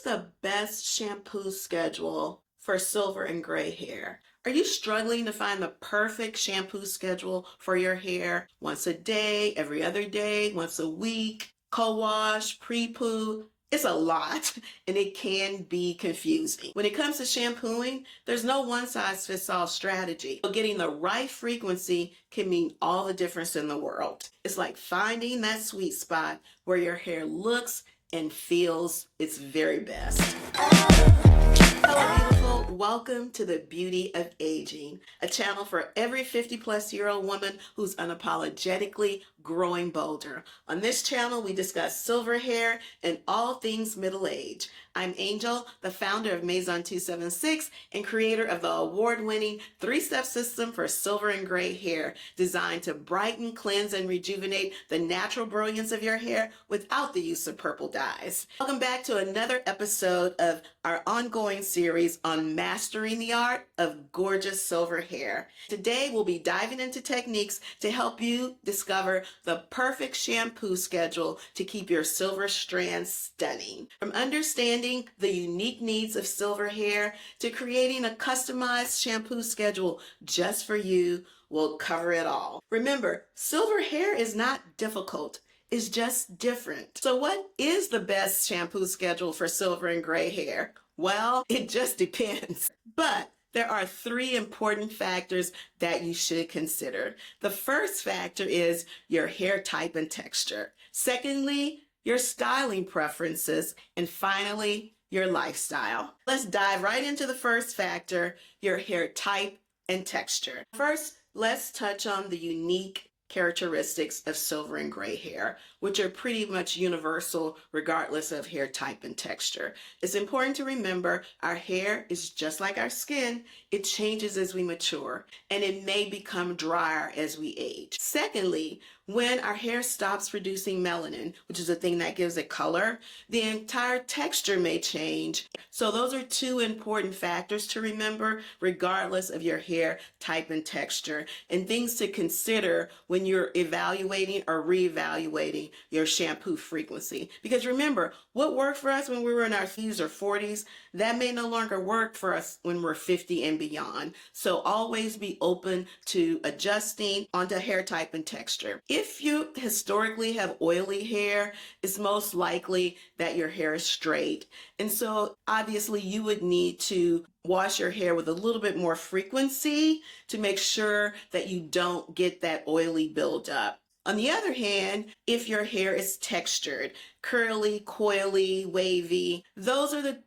the best shampoo schedule for silver and gray hair? Are you struggling to find the perfect shampoo schedule for your hair? Once a day, every other day, once a week, co-wash, pre-poo? It's a lot and it can be confusing. When it comes to shampooing, there's no one-size-fits-all strategy. So getting the right frequency can mean all the difference in the world. It's like finding that sweet spot where your hair looks and feels its very best. Hello, beautiful. Welcome to the Beauty of Aging, a channel for every 50-plus-year-old woman who's unapologetically growing bolder. On this channel, we discuss silver hair and all things middle age. I'm Angel, the founder of Maison 276 and creator of the award-winning 3-step system for silver and gray hair, designed to brighten, cleanse, and rejuvenate the natural brilliance of your hair without the use of purple dyes. Welcome back to another episode of our ongoing series on mastering the art of gorgeous silver hair. Today, we'll be diving into techniques to help you discover the perfect shampoo schedule to keep your silver strands stunning. From understanding the unique needs of silver hair to creating a customized shampoo schedule just for you, we'll cover it all. Remember, silver hair is not difficult. It's just different. So what is the best shampoo schedule for silver and gray hair? Well, it just depends. But there are 3 important factors that you should consider. The first factor is your hair type and texture. Secondly, your styling preferences. And finally, your lifestyle. Let's dive right into the first factor, your hair type and texture. First, let's touch on the unique characteristics of silver and gray hair, which are pretty much universal regardless of hair type and texture. It's important to remember our hair is just like our skin. It changes as we mature, and it may become drier as we age. Secondly, when our hair stops producing melanin, which is the thing that gives it color, the entire texture may change. So those are 2 important factors to remember regardless of your hair type and texture, and things to consider when you're evaluating or reevaluating your shampoo frequency. Because remember, what worked for us when we were in our 30s or 40s, that may no longer work for us when we're 50 and beyond. So always be open to adjusting onto hair type and texture. If you historically have oily hair, it's most likely that your hair is straight. And so obviously you would need to wash your hair with a little bit more frequency to make sure that you don't get that oily buildup. On the other hand, if your hair is textured, curly, coily, wavy, those are the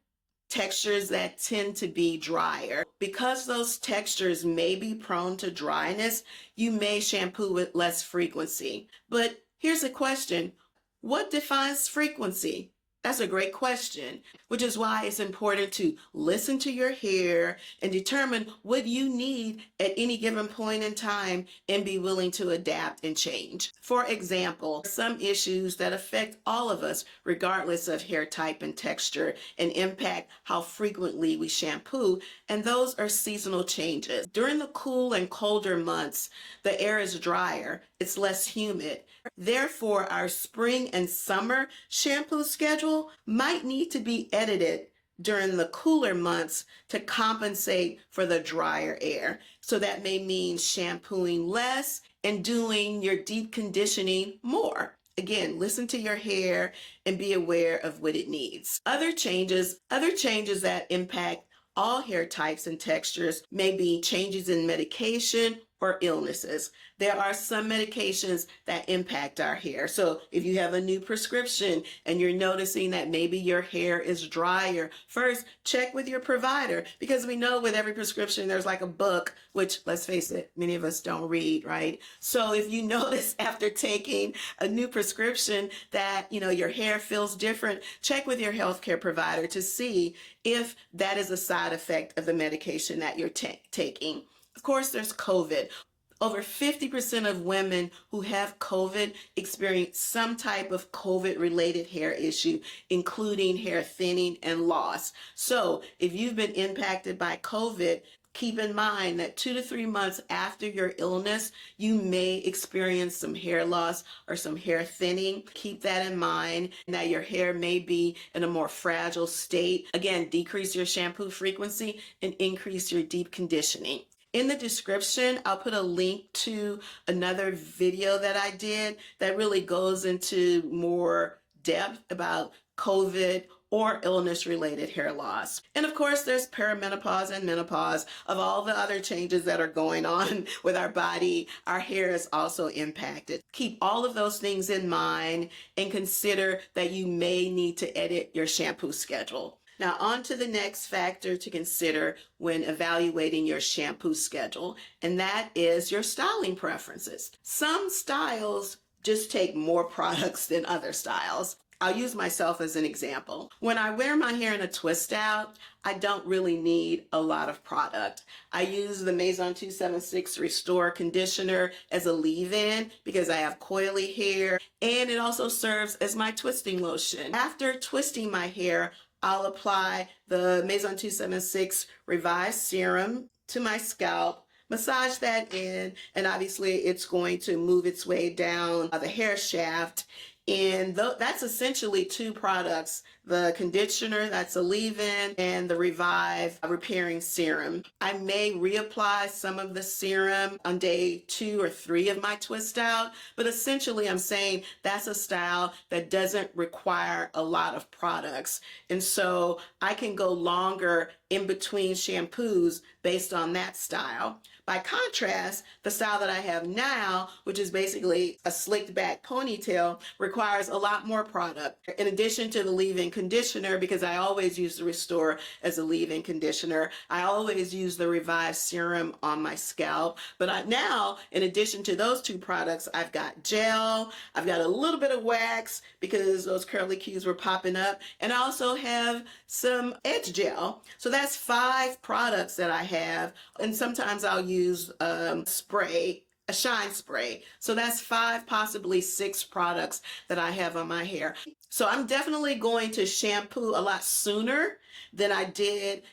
textures that tend to be drier. Because those textures may be prone to dryness, you may shampoo with less frequency. But here's a question: what defines frequency? That's a great question, which is why it's important to listen to your hair and determine what you need at any given point in time and be willing to adapt and change. For example, some issues that affect all of us, regardless of hair type and texture, and impact how frequently we shampoo, and those are seasonal changes. During the cool and colder months, the air is drier, it's less humid. Therefore, our spring and summer shampoo schedule might need to be edited during the cooler months to compensate for the drier air. So that may mean shampooing less and doing your deep conditioning more. Again, listen to your hair and be aware of what it needs. Other changes that impact all hair types and textures may be changes in medication or illnesses. There are some medications that impact our hair. So if you have a new prescription and you're noticing that maybe your hair is drier, first check with your provider, because we know with every prescription there's like a book, which, let's face it, many of us don't read, right? So if you notice after taking a new prescription that your hair feels different, check with your healthcare provider to see if that is a side effect of the medication that you're taking. Of course, there's COVID. Over 50% of women who have COVID experience some type of COVID-related hair issue, including hair thinning and loss. So if you've been impacted by COVID, Keep in mind that 2 to 3 months after your illness, you may experience some hair loss or some hair thinning. Keep that in mind, that your hair may be in a more fragile state. Again, decrease your shampoo frequency and increase your deep conditioning. In the description, I'll put a link to another video that I did that really goes into more depth about COVID or illness-related hair loss. And of course, there's perimenopause and menopause. Of all the other changes that are going on with our body, our hair is also impacted. Keep all of those things in mind and consider that you may need to edit your shampoo schedule. Now, on to the next factor to consider when evaluating your shampoo schedule, and that is your styling preferences. Some styles just take more products than other styles. I'll use myself as an example. When I wear my hair in a twist out, I don't really need a lot of product. I use the Maison 276 Restore Conditioner as a leave-in because I have coily hair, and it also serves as my twisting lotion. After twisting my hair, I'll apply the Maison 276 Revive Serum to my scalp, massage that in, and obviously it's going to move its way down the hair shaft. And that's essentially two products, the conditioner, that's a leave-in, and the Revive repairing serum. I may reapply some of the serum on day 2 or 3 of my twist out, but essentially I'm saying that's a style that doesn't require a lot of products. And so I can go longer in between shampoos based on that style. By contrast, the style that I have now, which is basically a slicked back ponytail, requires a lot more product. In addition to the leave-in conditioner, because I always use the Restore as a leave-in conditioner, I always use the Revive serum on my scalp. But now, in addition to those two products, I've got gel, I've got a little bit of wax because those curly cues were popping up, and I also have some edge gel. So that's 5 products that I have, and sometimes I'll use spray, a shine spray. So that's 5, possibly 6 products that I have on my hair. So I'm definitely going to shampoo a lot sooner than I did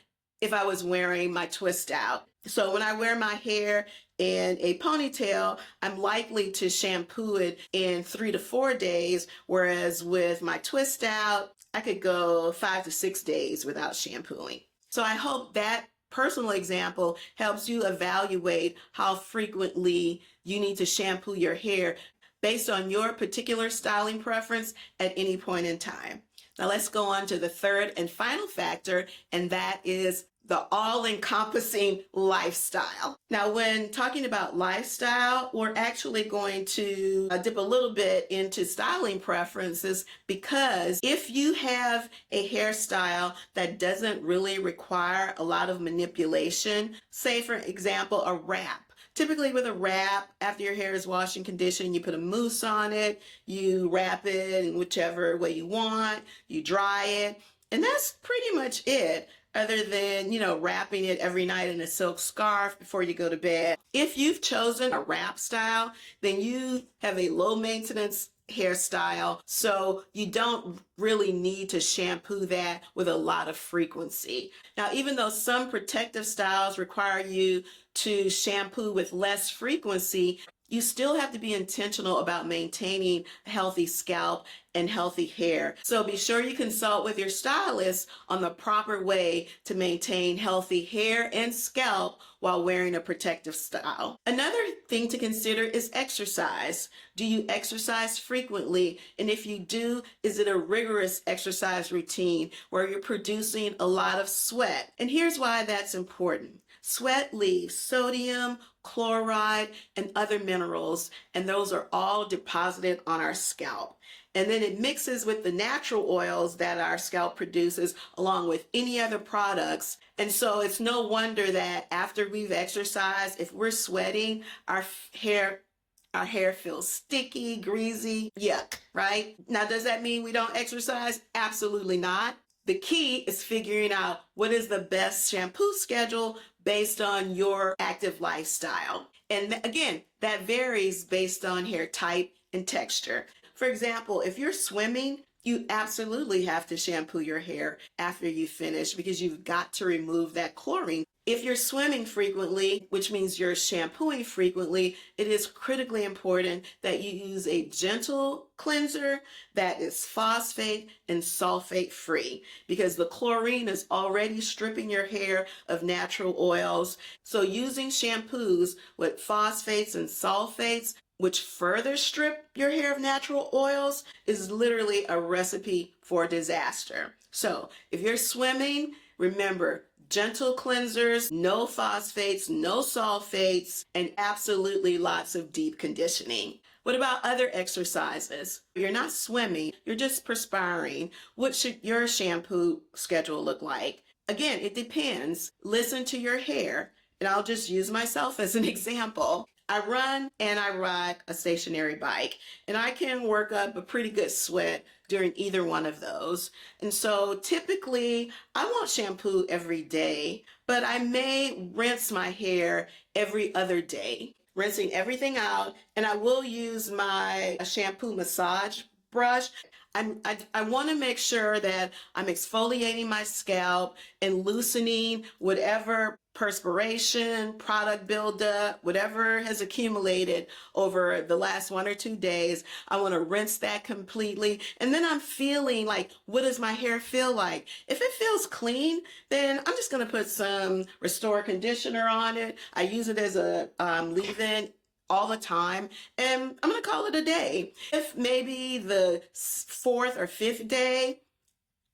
if I was wearing my twist out. So when I wear my hair in a ponytail, I'm likely to shampoo it in 3 to 4 days, whereas with my twist out, I could go 5 to 6 days without shampooing. So I hope that personal example helps you evaluate how frequently you need to shampoo your hair based on your particular styling preference at any point in time. Now let's go on to the third and final factor, and that is the all-encompassing lifestyle. Now, when talking about lifestyle, we're actually going to dip a little bit into styling preferences, because if you have a hairstyle that doesn't really require a lot of manipulation, say for example, a wrap. Typically with a wrap, after your hair is washed and conditioned, you put a mousse on it, you wrap it in whichever way you want, you dry it, and that's pretty much it, other than, wrapping it every night in a silk scarf before you go to bed. If you've chosen a wrap style, then you have a low maintenance hairstyle, so you don't really need to shampoo that with a lot of frequency. Now, even though some protective styles require you to shampoo with less frequency, you still have to be intentional about maintaining a healthy scalp and healthy hair. So be sure you consult with your stylist on the proper way to maintain healthy hair and scalp while wearing a protective style. Another thing to consider is exercise. Do you exercise frequently? And if you do, is it a rigorous exercise routine where you're producing a lot of sweat? And here's why that's important. Sweat leaves sodium, chloride, and other minerals, and those are all deposited on our scalp. And then it mixes with the natural oils that our scalp produces along with any other products. And so it's no wonder that after we've exercised, if we're sweating, our hair feels sticky, greasy, yuck, right? Now, does that mean we don't exercise? Absolutely not. The key is figuring out what is the best shampoo schedule based on your active lifestyle. And again, that varies based on hair type and texture. For example, if you're swimming, you absolutely have to shampoo your hair after you finish because you've got to remove that chlorine. If you're swimming frequently, which means you're shampooing frequently, it is critically important that you use a gentle cleanser that is phosphate and sulfate free, because the chlorine is already stripping your hair of natural oils. So using shampoos with phosphates and sulfates, which further strip your hair of natural oils, is literally a recipe for disaster. So if you're swimming, remember, gentle cleansers, no phosphates, no sulfates, and absolutely lots of deep conditioning. What about other exercises? You're not swimming, you're just perspiring. What should your shampoo schedule look like? Again, it depends. Listen to your hair, and I'll just use myself as an example. I run and I ride a stationary bike, and I can work up a pretty good sweat during either one of those. And so typically I won't shampoo every day, but I may rinse my hair every other day, rinsing everything out, and I will use my shampoo massage brush. I want to make sure that I'm exfoliating my scalp and loosening whatever perspiration, product buildup, whatever has accumulated over the last 1 or 2 days. I want to rinse that completely. And then I'm feeling like, what does my hair feel like? If it feels clean, then I'm just going to put some Restore conditioner on it. I use it as a leave-in all the time, and I'm going to call it a day. If maybe the 4th or 5th day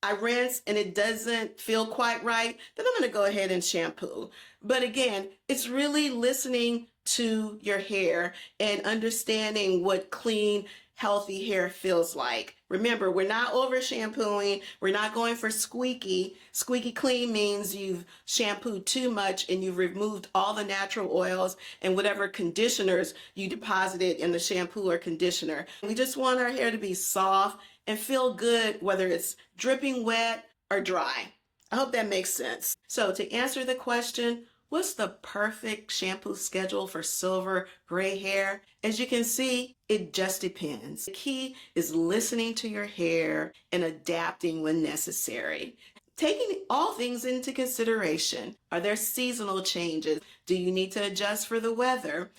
I rinse and it doesn't feel quite right, then I'm going to go ahead and shampoo. But again, it's really listening to your hair and understanding what clean, healthy hair feels like. Remember, we're not over shampooing. We're not going for squeaky. Squeaky clean means you've shampooed too much and you've removed all the natural oils and whatever conditioners you deposited in the shampoo or conditioner. We just want our hair to be soft and feel good, whether it's dripping wet or dry. I hope that makes sense. So to answer the question, what's the perfect shampoo schedule for silver gray hair? As you can see, it just depends. The key is listening to your hair and adapting when necessary. Taking all things into consideration. Are there seasonal changes? Do you need to adjust for the weather?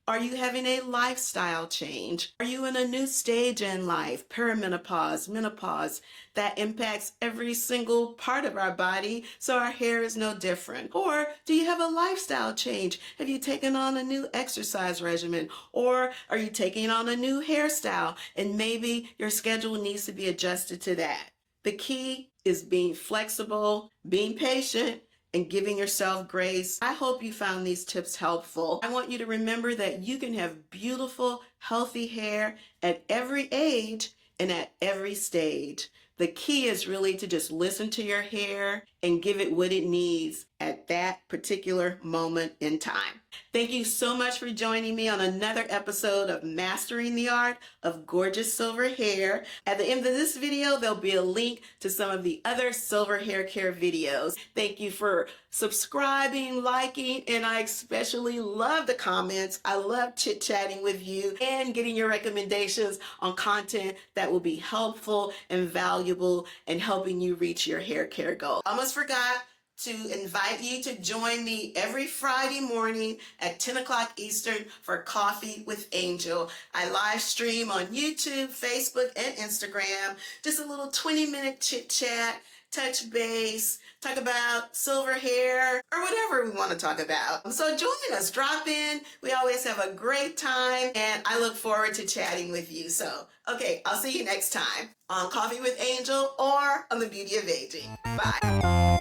Are you having a lifestyle change? Are you in a new stage in life, perimenopause, menopause, that impacts every single part of our body, so our hair is no different? Or do you have a lifestyle change? Have you taken on a new exercise regimen? Or are you taking on a new hairstyle and maybe your schedule needs to be adjusted to that? The key is being flexible, being patient, and giving yourself grace. I hope you found these tips helpful. I want you to remember that you can have beautiful, healthy hair at every age and at every stage. The key is really to just listen to your hair and give it what it needs at that particular moment in time. Thank you so much for joining me on another episode of Mastering the Art of Gorgeous Silver Hair. At the end of this video, there'll be a link to some of the other silver hair care videos. Thank you for subscribing, liking, and I especially love the comments. I love chit-chatting with you and getting your recommendations on content that will be helpful and valuable and helping you reach your hair care goal. Almost forgot to invite you to join me every Friday morning at 10 o'clock Eastern for Coffee with Angel. I live stream on YouTube, Facebook, and Instagram. Just a little 20-minute chit chat, touch base, talk about silver hair, or whatever we want to talk about. So join us, drop in. We always have a great time, and I look forward to chatting with you. So, okay, I'll see you next time on Coffee with Angel or on The Beauty of Aging. Bye.